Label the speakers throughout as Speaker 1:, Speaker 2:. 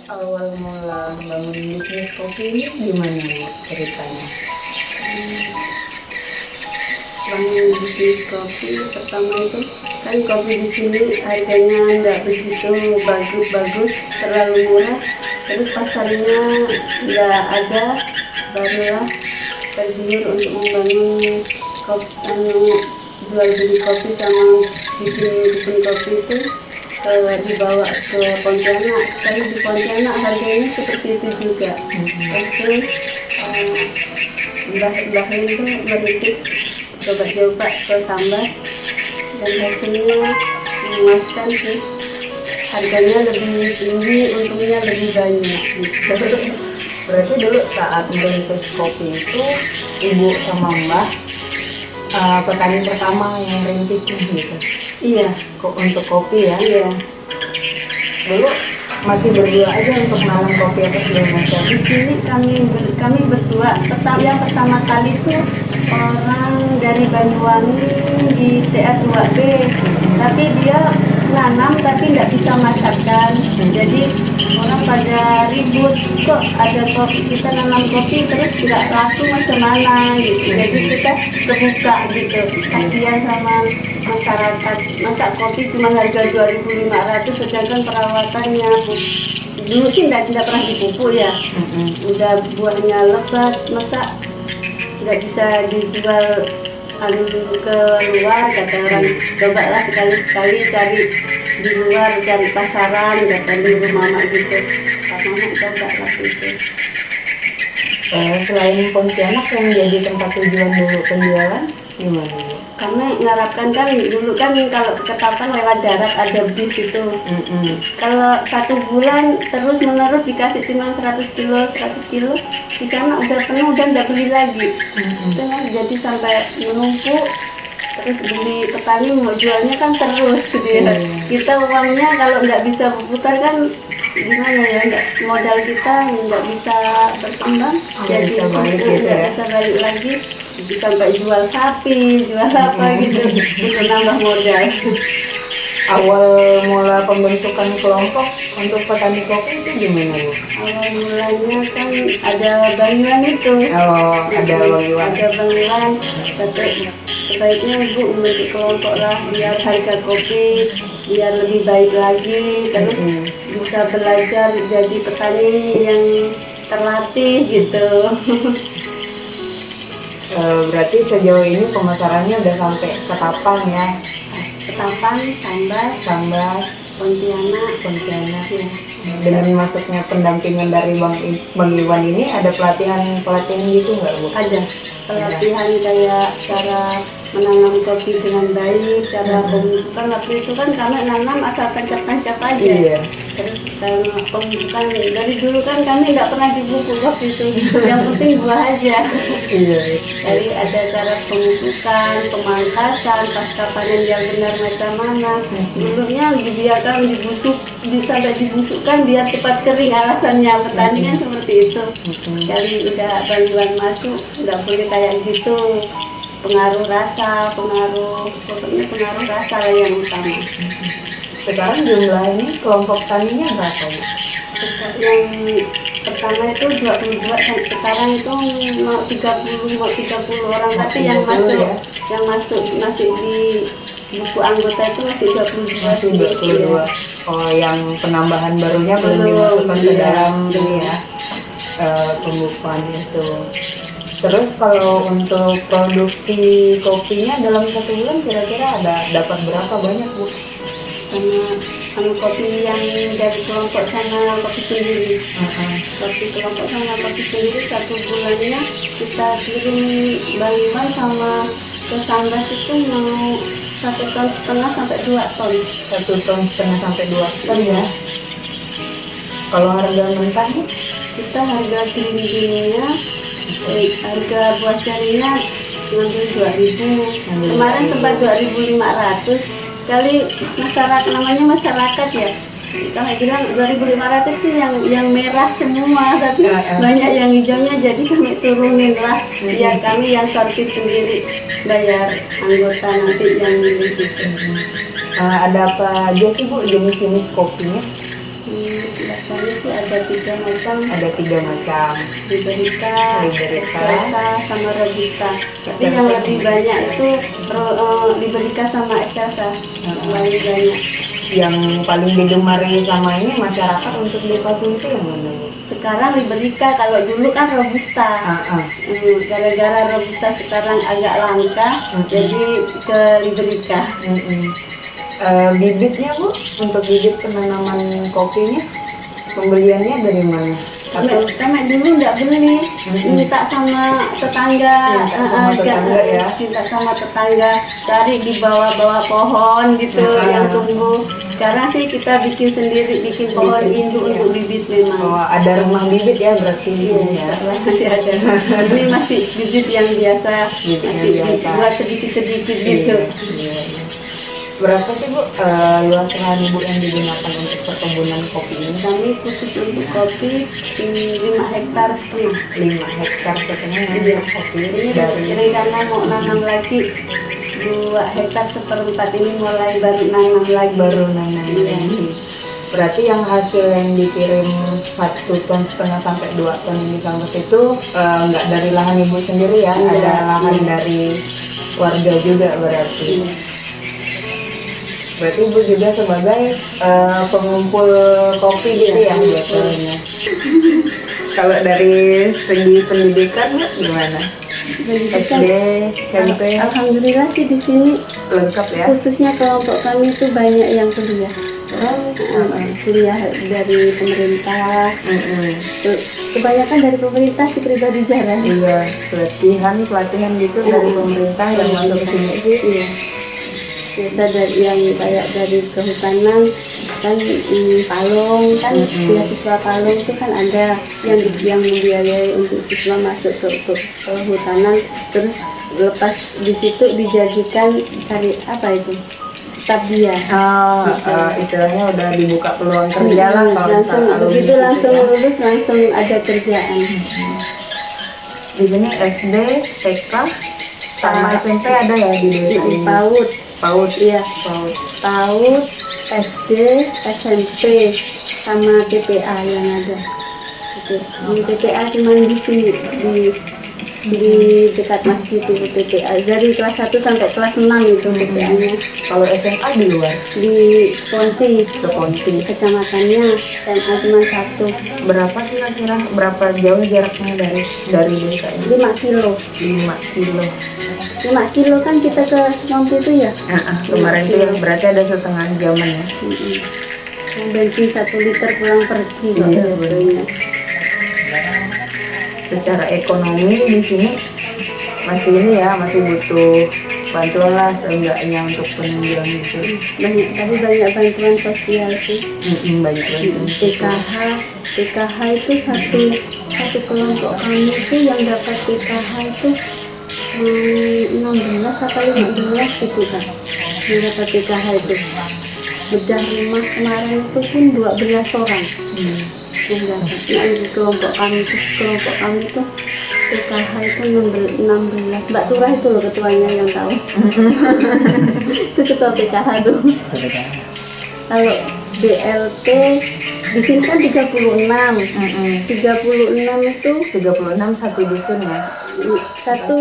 Speaker 1: Awal mula bangun bisnis kopi ini gimana Bu ceritanya?
Speaker 2: Bangun bisnis kopi pertama itu kan kopi di sini harganya nggak begitu bagus, terlalu murah. Terus pasarnya nggak ada, barulah tergiur untuk membangun jual beli kopi sama bikin kopi itu dibawa ke Pontianak. Tapi di Pontianak harganya seperti itu juga. Terus mbah itu merintis coba-coba ke Sambas dan hasilnya memuaskan sih. Harganya lebih tinggi, untungnya lebih banyak gitu.
Speaker 1: Berarti dulu saat merintis kopi itu Ibu sama Mbak petani pertama yang rintisnya gitu?
Speaker 2: Iya.
Speaker 1: Kok untuk kopi ya?
Speaker 2: Iya.
Speaker 1: Dulu masih berdua aja untuk nanam kopi atau segala macam?
Speaker 2: Di sini kami berdua. Yang pertama kali itu orang dari Banyuwangi di TA2B, tapi dia nanam tapi nggak bisa masakkan. Jadi orang pada ribut, kok ada kopi, kita nanam kopi terus nggak laku macam mana gitu. Jadi kita kebuka gitu, kasihan sama masyarakat. Masa kopi cuma harga 2.500 sedangkan perawatannya dulu sih nggak pernah dipupuk ya. Udah buahnya lebat, masa nggak bisa dijual ke luar, kata orang. Cobalah sekali-sekali cari di luar, cari pasaran, kata dulu mama gitu. Mama coba lah itu.
Speaker 1: Selain Pontianak yang jadi tempat tujuan dulu penjualan, gimana Bu?
Speaker 2: Kami ngarapkan kan dulu kan kalau ke Ketapang lewat darat ada bis itu. Kalau 1 bulan terus menerus dikasih cuma 100 kilo di sana udah penuh dan nggak beli lagi. Jadi sampai menumpuk, terus beli petani mau jualnya kan terus dia. Kita uangnya kalau nggak bisa berputar kan gimana ya, modal kita nggak bisa berkembang, jadi
Speaker 1: bisa balik gitu
Speaker 2: nggak
Speaker 1: ya?
Speaker 2: bisa balik lagi. Sampai jual sapi, jual apa gitu, itu nambah modal.
Speaker 1: Awal mula pembentukan kelompok untuk petani kopi itu gimana Bu?
Speaker 2: Awal mulanya kan ada Banyuwan itu.
Speaker 1: Oh, ada Banyuwan.
Speaker 2: Ada Banyuwan. Sebaiknya Ibu membentuk kelompok lah biar harga kopi biar lebih baik lagi, terus bisa belajar jadi petani yang terlatih gitu.
Speaker 1: Berarti sejauh ini pemasarannya udah sampai Ketapang ya?
Speaker 2: Ketapang, Sambas, Pontianak ya.
Speaker 1: Dengan masuknya pendampingan dari Bang Iwan ini ada pelatihan gitu nggak Bu?
Speaker 2: Ada pelatihan kayak cara menanam kopi dengan baik, cara pemupukan. Waktu itu kan kami nanam asal tancap-tancap aja.
Speaker 1: Iya.
Speaker 2: Terus pemupukan dari dulu kan kami nggak pernah dipupuk waktu itu. Yang penting buah aja.
Speaker 1: Iya.
Speaker 2: Jadi ada cara pemupukan, pemangkasan, pasca panen yang benar macam mana. Dulunya dibiarkan sampai dibusukkan biar cepat kering, alasannya petani kan seperti itu. Jadi udah Banyuwan masuk, nggak boleh kayak gitu. Pengaruh rasa lah yang utama.
Speaker 1: Sekarang jumlah ini kelompok taninya berapa Bu?
Speaker 2: Yang pertama itu 22, sekarang itu mau 30 orang, tapi yang masuk masih di buku anggota itu masih 22.
Speaker 1: Masih 22. Oh, yang penambahan barunya belum dimasukkan ke dalam ini ya, pembukuan itu. Terus kalau untuk produksi kopinya dalam 1 bulan kira-kira dapat berapa banyak Bu?
Speaker 2: Sama kopi yang dari kelompok sama kopi sendiri. Kopi kelompok sama kopi sendiri 1 bulannya kita kirim Banyuwan sama ke Sambas itu mau 1,5 ton sampai 2 ton.
Speaker 1: 1,5 ton sampai 2 ton ya. Kalau harga mentahnya?
Speaker 2: Kita harga gini-gininya, harga buah carinya ngambil 2.000. Kemarin sempat 2.500. Kali masyarakat ya. Kami bilang 2.500 itu yang merah semua, tapi banyak yang hijaunya, jadi kami turunin lah. Biar kami yang sortir sendiri, bayar anggota nanti yang milih gitu.
Speaker 1: Ada apa aja sih Bu jenis-jenis kopinya?
Speaker 2: Daftarnya sih ada 3 macam.
Speaker 1: Ada 3 macam.
Speaker 2: Liberica,
Speaker 1: Liberica,
Speaker 2: Excelsa, sama Robusta. Tapi
Speaker 1: Excelsa.
Speaker 2: yang lebih banyak itu Liberica sama Excelsa. Lebih banyak.
Speaker 1: Yang paling digemari sama ini masyarakat untuk dikonsumsi yang mana?
Speaker 2: Sekarang Liberica, kalau dulu kan Robusta. Gara-gara Robusta sekarang agak langka, jadi ke Liberica.
Speaker 1: Bibitnya Bu, untuk bibit penanaman kopinya pembeliannya dari mana?
Speaker 2: Karena dulu nggak beli, minta sama tetangga, minta sama tetangga, cari di bawah-bawah pohon gitu yang tumbuh. Sekarang sih kita bikin sendiri, bikin pohon induk untuk bibit memang.
Speaker 1: Oh, ada rumah bibit ya berarti ya?
Speaker 2: Masih ada. Ini masih bibit yang biasa, masih buat sedikit-sedikit gitu.
Speaker 1: Berapa sih Bu luas lahan Ibu yang digunakan untuk perkebunan kopi ini?
Speaker 2: Kami khusus untuk kopi 5 hektar sih.
Speaker 1: 5 hektar setengah ya kopi
Speaker 2: Ini
Speaker 1: dari
Speaker 2: rencana mau nanam lagi 2 hektar 1/4 ini mulai baru nanam lagi.
Speaker 1: Iya. Berarti yang hasil yang dikirim 1,5 ton sampai 2 ton di kampus itu nggak dari lahan Ibu sendiri ya? Ada lahan dari warga juga berarti. Berarti Ibu juga sebagai pengumpul kopi gitu ya biasanya. Kalau dari segi pendidikan gimana? SD, SMP,
Speaker 2: Alhamdulillah sih di sini
Speaker 1: lengkap ya?
Speaker 2: khususnya kelompok kami itu banyak yang kuliah. Kuliah dari pemerintah. Kebanyakan dari pemerintah sih, pribadi jarang.
Speaker 1: Iya, pelatihan gitu dari pemerintah yang masuk ke sini sih.
Speaker 2: Iya. Biasa dari yang kayak dari kehutanan kan, Palung kan, beasiswa Palung itu kan ada yang membiayai untuk siswa masuk ke kehutanan, terus lepas di situ dijadikan cari apa itu staf dia.
Speaker 1: Istilahnya udah dibuka peluang kerja lah kalau
Speaker 2: langsung begitu langsung lulus langsung ada kerjaan.
Speaker 1: Di sini SD, TK, sama SMP ada ya di desa ini.
Speaker 2: PAUD, iya. PAUD, SD, SMP, sama TPA yang ada. Di TPA cuma di sini, di dekat masjid itu TPA. Dari kelas 1 sampai kelas 6 itu TPA-nya.
Speaker 1: Kalau SMA di luar?
Speaker 2: Di Seponti, kecamatannya SMA cuma 1.
Speaker 1: Berapa kira-kira? Berapa jauh jaraknya dari desa ini?
Speaker 2: 5 kilo. 5 kilo kan kita ke Seponti itu ya?
Speaker 1: Kemarin itu yang berarti ada setengah jaman ya?
Speaker 2: Bensin 1 liter pulang pergi.
Speaker 1: Iya, secara ekonomi di sini masih butuh bantuan lah seenggaknya untuk penunjang itu.
Speaker 2: Tapi banyak bantuan sosial sih.
Speaker 1: Banyak bantuan.
Speaker 2: PKH itu satu kelompok kami itu yang dapat PKH itu 16 atau 15 gitu kan, yang dapat PKH itu. Bedah rumah kemarin itu pun 12 orang yang dapat. Nah, di kelompok kami itu PKH itu 16. Mbak Turah itu loh ketuanya yang tahu. Itu ketua PKH tuh. Kalau BLT di sini kan 36. 36 itu
Speaker 1: 36 satu dusun ya?
Speaker 2: satu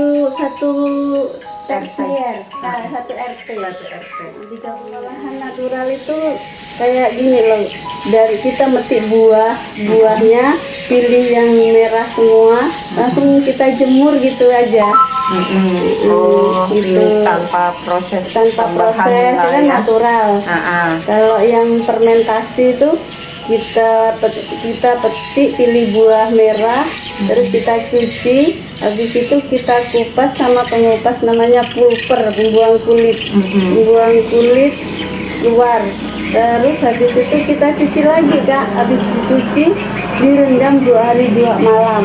Speaker 2: tersier, satu RT. Di lahan natural itu kayak gini loh, dari kita metik buahnya pilih yang merah semua, langsung kita jemur gitu aja.
Speaker 1: Gitu. Tanpa proses
Speaker 2: kan
Speaker 1: ya?
Speaker 2: Natural. Kalau yang fermentasi itu kita petik, pilih buah merah, terus kita cuci, habis itu kita kupas sama pengupas namanya pulper, pembuang kulit keluar. Terus habis itu kita cuci lagi Kak, habis dicuci direndam 2 hari 2 malam.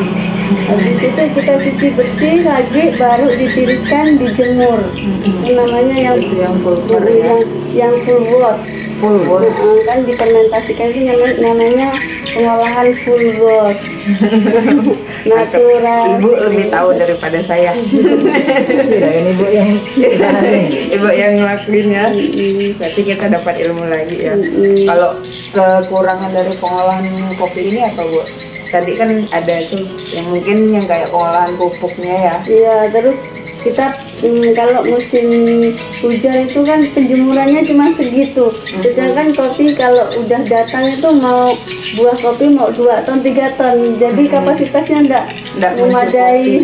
Speaker 2: Habis itu kita cuci bersih lagi, baru ditiriskan, dijemur. Itu namanya yang full wash.
Speaker 1: full bos.
Speaker 2: Kan difermentasikan itu namanya pengolahan full bos. Natural.
Speaker 1: Ibu lebih tahu daripada saya. Kirain ibu yang ibu yang ngelakuin ya. Berarti kita dapat ilmu lagi ya. Kalau kekurangan dari pengolahan kopi ini apa Bu? Tadi kan ada tuh yang mungkin yang kayak pengolahan pupuknya ya.
Speaker 2: Iya, terus kita kalau musim hujan itu kan penjemurannya cuma segitu. Sedangkan kopi kalau udah datang itu mau buah kopi mau 2 ton 3 ton. Jadi kapasitasnya enggak memadai.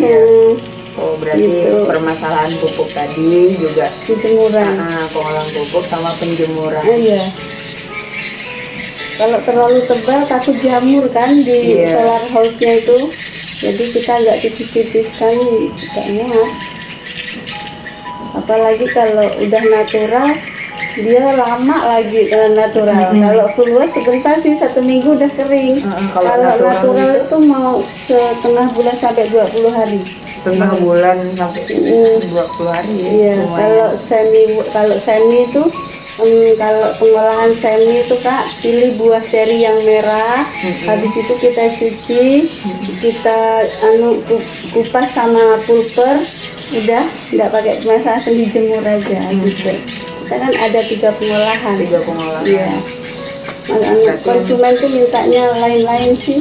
Speaker 1: Oh berarti
Speaker 2: Gitu.
Speaker 1: permasalahan pupuk tadi juga
Speaker 2: Penjemuran.
Speaker 1: pengolahan pupuk sama penjemuran.
Speaker 2: Iya. Kalau terlalu tebal takut jamur kan di
Speaker 1: Iya.
Speaker 2: solar house-nya itu. Jadi kita nggak tipis-tipiskan, nggak muat. Apalagi kalau udah natural, dia lama lagi kalau natural. Kalau keluar sebentar sih 1 minggu udah kering.
Speaker 1: Kalau
Speaker 2: Kalau natural
Speaker 1: itu
Speaker 2: itu mau setengah bulan sampai 20 hari.
Speaker 1: setengah bulan sampai 20 hari ya.
Speaker 2: Iya,
Speaker 1: lumayan.
Speaker 2: kalau semi itu kalau pengolahan semi itu Kak, pilih buah ceri yang merah. Habis itu kita cuci, kita kupas sama pulper, udah nggak pakai pemasaran, dijemur aja gitu. Kita kan ada 3 pengolahan.
Speaker 1: 3 pengolahan.
Speaker 2: Iya.
Speaker 1: Berarti
Speaker 2: Konsumen tuh mintanya lain-lain sih.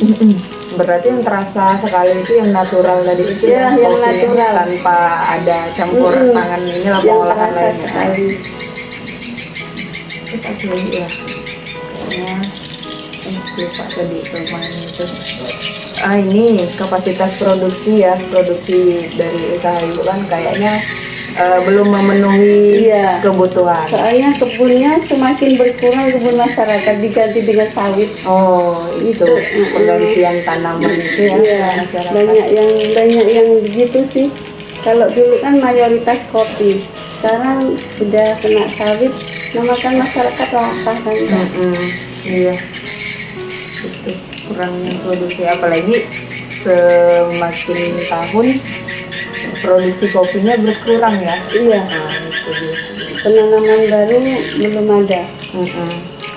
Speaker 1: Berarti yang terasa sekali itu yang natural tadi itu
Speaker 2: Iya, yang
Speaker 1: kopi
Speaker 2: natural.
Speaker 1: tanpa ada campur tangan ini lah
Speaker 2: Yang
Speaker 1: pengolahan
Speaker 2: terasa
Speaker 1: lainnya.
Speaker 2: sekali.
Speaker 1: Terus apa lagi ya? Kayaknya lupa tadi kemarin itu. Ini kapasitas produksi ya, produksi dari usaha ibu kan kayaknya belum memenuhi
Speaker 2: Iya.
Speaker 1: kebutuhan.
Speaker 2: Soalnya kebunnya semakin berkurang, kebun masyarakat diganti dengan sawit.
Speaker 1: Oh itu pergantian tanaman itu ya
Speaker 2: Iya,
Speaker 1: masyarakat.
Speaker 2: banyak yang begitu sih. Kalau dulu kan mayoritas kopi, sekarang udah kena sawit, namakan masyarakat lapar kan.
Speaker 1: Iya itu kurangnya produksi, apalagi semakin tahun produksi kopinya berkurang ya.
Speaker 2: Iya,
Speaker 1: Nah itu dia.
Speaker 2: penanaman baru belum ada.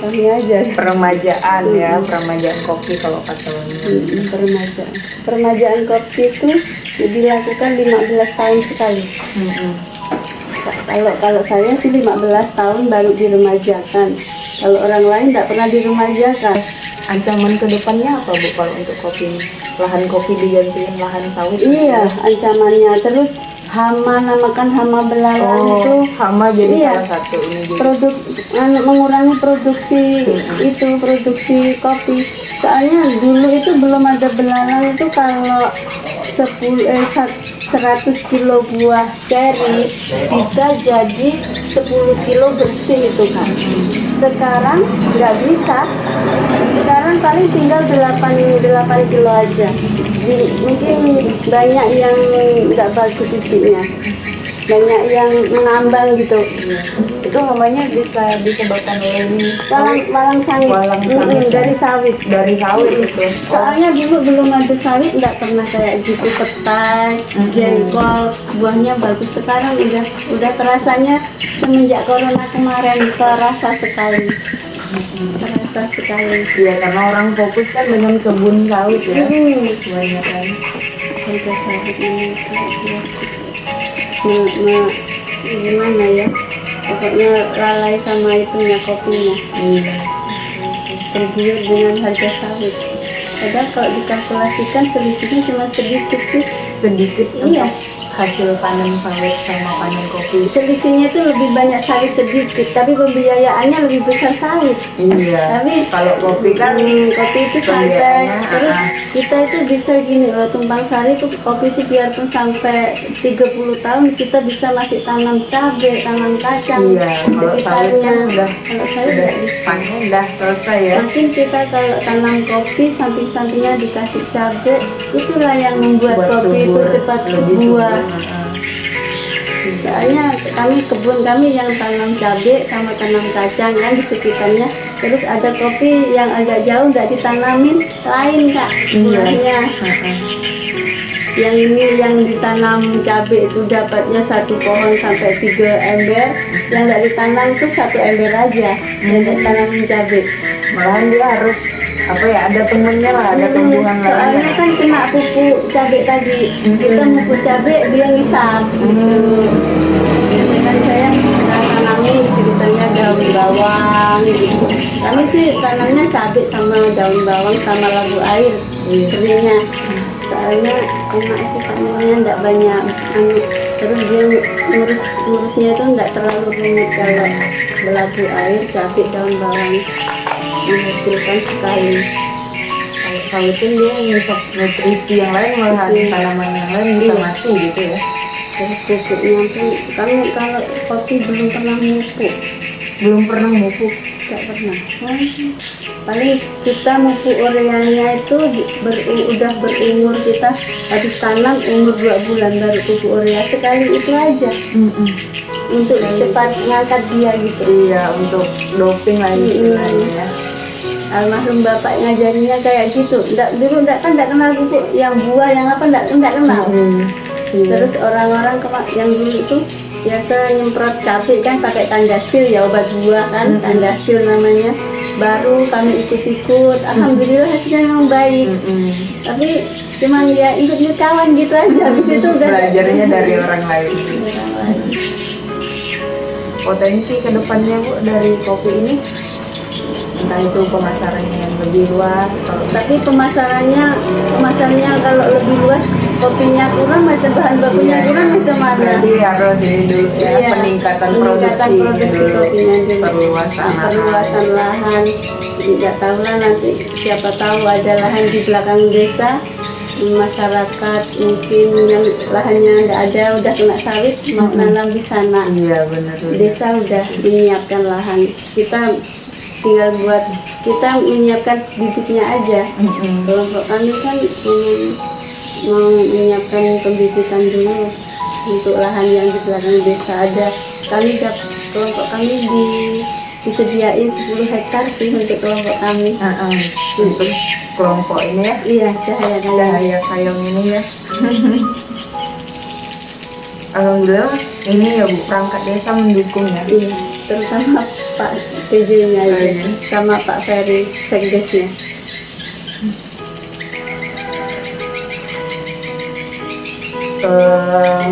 Speaker 2: Kami aja
Speaker 1: Peremajaan ya, peremajaan kopi kalau kata
Speaker 2: peremajaan. Peremajaan kopi itu dilakukan 15 tahun sekali. Kalau saya sih 15 tahun baru diremajakan. Kalau orang lain tidak pernah diremajakan.
Speaker 1: Ancaman kedepannya apa Bu kalau untuk kopi ini? Lahan kopi digantiin lahan sawit?
Speaker 2: Iya, ancamannya. Terus hama, namakan hama belalang itu
Speaker 1: hama jadi
Speaker 2: Iya.
Speaker 1: salah satu ini juga.
Speaker 2: mengurangi produksi produksi kopi. Soalnya dulu itu belum ada belalang itu kalau 100 kilo buah ceri bisa jadi 10 kilo bersih itu kan. Sekarang nggak bisa. Sekarang paling tinggal 8 kilo aja. Mungkin banyak yang nggak bagus isinya, banyak yang mengambang gitu.
Speaker 1: Itu namanya bisa disebabkan oleh ini
Speaker 2: Walang sangit.
Speaker 1: Walang sangit.
Speaker 2: Dari sawit.
Speaker 1: dari sawit itu.
Speaker 2: Soalnya dulu belum ada sawit, nggak pernah kayak gitu. Petai, jengkol, buahnya bagus. Sekarang udah terasanya semenjak corona kemarin, terasa sekali. Terasa sekali.
Speaker 1: Iya karena orang fokus kan dengan kebun sawit ya. Banyak kan.
Speaker 2: Harga sawit ini gimana ya? Pokoknya lalai sama itunya kopinya. Tergiur dengan harga sawit. Padahal kalau dikalkulasikan selisihnya cuma sedikit sih.
Speaker 1: Sedikit
Speaker 2: Iya.
Speaker 1: hasil panen sawit sama panen kopi.
Speaker 2: Selisihnya itu lebih banyak sawit sedikit, tapi pembiayaannya lebih besar sawit.
Speaker 1: Iya.
Speaker 2: Tapi
Speaker 1: Kalau kopi kan
Speaker 2: kopi itu santai.
Speaker 1: pembiayaannya,
Speaker 2: Terus kita itu bisa gini loh, tumpang sari itu kopi itu biarpun sampai 30 tahun kita bisa masih tanam cabai, tanam kacang.
Speaker 1: iya. Kalau sawit kan udah
Speaker 2: Kalau sawit nggak bisa.
Speaker 1: panen udah selesai ya.
Speaker 2: Mungkin kita kalau tanam kopi samping-sampingnya dikasih cabai, itulah yang membuat
Speaker 1: Buat
Speaker 2: kopi itu
Speaker 1: subur,
Speaker 2: cepat
Speaker 1: lebih
Speaker 2: berbuah.
Speaker 1: subur.
Speaker 2: Soalnya kebun kami yang tanam cabai sama tanam kacang kan di sekitarnya. Terus ada kopi yang agak jauh nggak ditanamin, lain Kak buahnya. Yang ini yang ditanam cabai itu dapatnya satu pohon sampai 3 ember, yang nggak ditanam tuh 1 ember aja, yang nggak tanam cabai.
Speaker 1: Malahan dia harus apa ya, ada temennya lah, ada tumbuhan
Speaker 2: Soalnya
Speaker 1: lainnya.
Speaker 2: kan kena pupuk cabai tadi, kita pupuk cabai dia ngisap gitu. Jadi kan saya tanamin di sekitarnya daun bawang gitu. Kami sih tanamnya cabai sama daun bawang sama labu air seringnya. Soalnya enak sih tanamnya, nggak banyak terus dia ngurusnya itu nggak terlalu rumit. Kalau belabu air, cabai, daun bawang menghasilkan sekali.
Speaker 1: Kalau sawitin dia ngisap nutrisi yang lain, malahan tanaman yang lain bisa mati gitu ya.
Speaker 2: Terus pupuknya pun kami kalau kopi belum pernah mupuk,
Speaker 1: Belum pernah mupuk.
Speaker 2: nggak pernah. Paling kita mupuk ureanya itu udah berumur, kita habis tanam umur 2 bulan baru pupuk urea sekali itu aja. Untuk cepat ngangkat dia gitu.
Speaker 1: Iya, untuk doping lah istilahnya ya.
Speaker 2: Almarhum bapak ngajarinya kayak gitu. Dulu enggak kenal pupuk yang buah yang apa, enggak kenal.
Speaker 1: Iya.
Speaker 2: Terus orang-orang yang dulu itu biasa nyemprot cabai kan pakai Kandasil ya, obat buah kan, Kandasil namanya. Baru kami ikut-ikut, alhamdulillah hasilnya memang baik. Tapi cuma ya ikut kawan gitu aja, habis itu udah
Speaker 1: belajarnya dari orang lain. Potensi kedepannya Bu dari kopi ini, entah itu pemasarannya yang lebih luas,
Speaker 2: tapi pemasarannya kalau lebih luas, kopinya kurang, macam bahan bakunya kurang, macam mana?
Speaker 1: Berarti harus ini dulu ya,
Speaker 2: Iya,
Speaker 1: peningkatan
Speaker 2: produksi
Speaker 1: produksi
Speaker 2: kopinya dulu.
Speaker 1: perluasan
Speaker 2: lahan. Tidak tahu lah, nanti siapa tahu ada lahan di belakang desa, masyarakat mungkin yang lahannya tidak ada, udah kena sawit, mau nanam di sana.
Speaker 1: Iya benar.
Speaker 2: Desa udah menyiapkan lahan, kita tinggal kita menyiapkan bibitnya aja. Kelompok kami kan mau menyiapkan pembibitan dulu untuk lahan yang di belakang desa ada. Kelompok kami disediain 10 hektar sih untuk kelompok kami.
Speaker 1: Untuk kelompok ini ya.
Speaker 2: Iya, Cahaya
Speaker 1: Kayong ini ya. Alhamdulillah ini ya Bu, perangkat desa mendukung ya.
Speaker 2: Iya, terutama Pak PJ-nya aja, sama Pak Ferry Sekdesnya.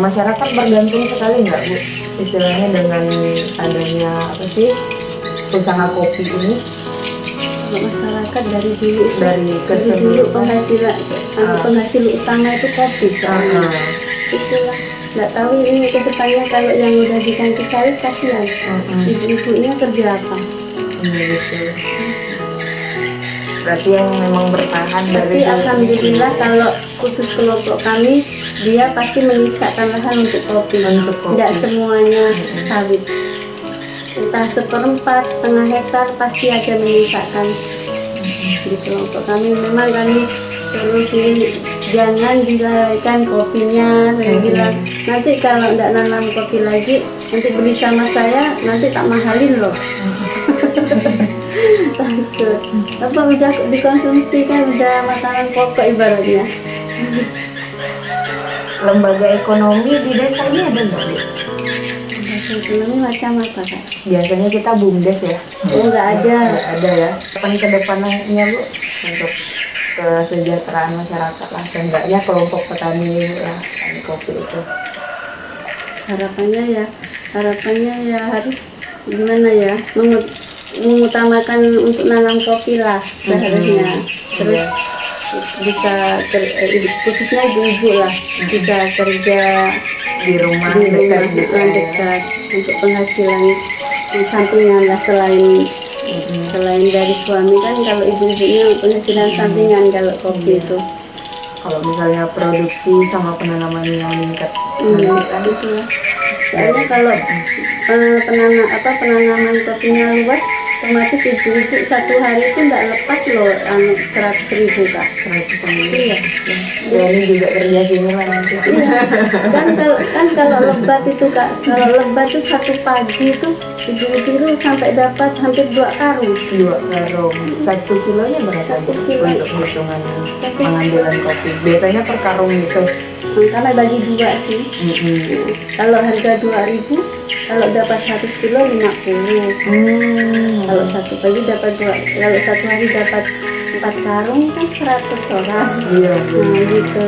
Speaker 1: Masyarakat bergantung sekali nggak Bu, istilahnya dengan adanya apa sih usaha kopi ini?
Speaker 2: Masyarakat dari dulu
Speaker 1: keseluruhan
Speaker 2: penghasil utama itu kopi. Itulah, nggak tahu ini kedepannya kalau yang udah diganti sawit kasihan. Ibu-ibunya kerja apa?
Speaker 1: Gitu. Berarti yang memang bertahan
Speaker 2: Tapi
Speaker 1: dari
Speaker 2: alhamdulillah kalau khusus kelompok kami, dia pasti menyisakan lahan untuk kopi. Tidak semuanya sawit. Entah 1/4, setengah hektar pasti ada menyisakan. Di kelompok kami memang kami terus ini jangan dilalaikan kopinya. Saya bilang nanti kalau tidak nanam kopi lagi, nanti beli sama saya nanti tak mahalin loh. Takut apa udah dikonsumsi kan, udah makanan pokok ibaratnya.
Speaker 1: lembaga ekonomi di desa ini ada nggak Bu?
Speaker 2: Ekonomi macam apa Kak?
Speaker 1: Biasanya kita BUMDes ya.
Speaker 2: Nggak ada.
Speaker 1: Nggak ada ya. Kapan ke depannya Bu untuk kesejahteraan masyarakat lah, seenggaknya kelompok petani ya, petani kopi itu.
Speaker 2: Harapannya ya harus gimana ya, mengutamakan untuk nanam kopi lah seharusnya. Terus bisa khususnya ibu-ibu lah bisa kerja
Speaker 1: di rumah dekat
Speaker 2: untuk penghasilan sampingan lah, selain dari suami kan. Kalau ibu-ibunya penghasilan sampingan kalau kopi itu.
Speaker 1: Kalau misalnya produksi sama penanamannya meningkat,
Speaker 2: Kan itu lah. Soalnya kalau penanaman kopinya luas, otomatis ibu-ibu satu hari itu nggak lepas loh 100.000 Kak.
Speaker 1: 100.000.
Speaker 2: Iya.
Speaker 1: Ya ini juga kerja sini lah nanti.
Speaker 2: Iya. Kan kalau lebat itu Kak, kalau lebat itu satu pagi itu ibu-ibu itu sampai dapat hampir 2 karung.
Speaker 1: 2 karung. 1 kilonya berapa Bu?
Speaker 2: Kilo.
Speaker 1: Untuk hitungan pengambilan kopi. Biasanya per karung itu
Speaker 2: Kami bagi dua sih. Kalau harga 2.000, kalau dapat 1 kilo 50. Kalau satu pagi dapat dua, kalau satu hari dapat 4 karung kan 100 orang.
Speaker 1: Iya.
Speaker 2: Gitu.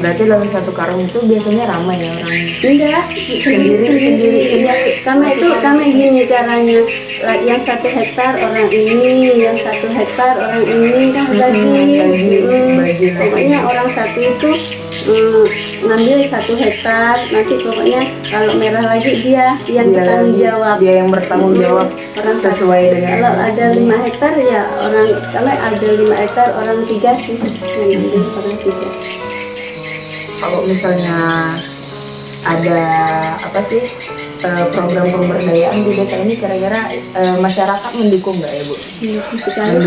Speaker 1: Berarti dalam satu karung itu biasanya ramai ya orang?
Speaker 2: Enggak, sendiri. Kami gini caranya. Yang 1 hektar orang ini, yang 1 hektar orang ini kan bagi. Pokoknya orang satu itu ngambil 1 hektar. Nanti pokoknya kalau merah lagi dia yang bertanggung jawab.
Speaker 1: Dia yang bertanggung jawab
Speaker 2: Orang
Speaker 1: sesuai dengan.
Speaker 2: Kalau ada 5 hektar ya kami ada 5 hektar orang 3 sih yang ngambil orang 3.
Speaker 1: Kalau misalnya ada apa sih program pemberdayaan di desa ini, kira-kira masyarakat mendukung nggak ya Bu?
Speaker 2: Sekali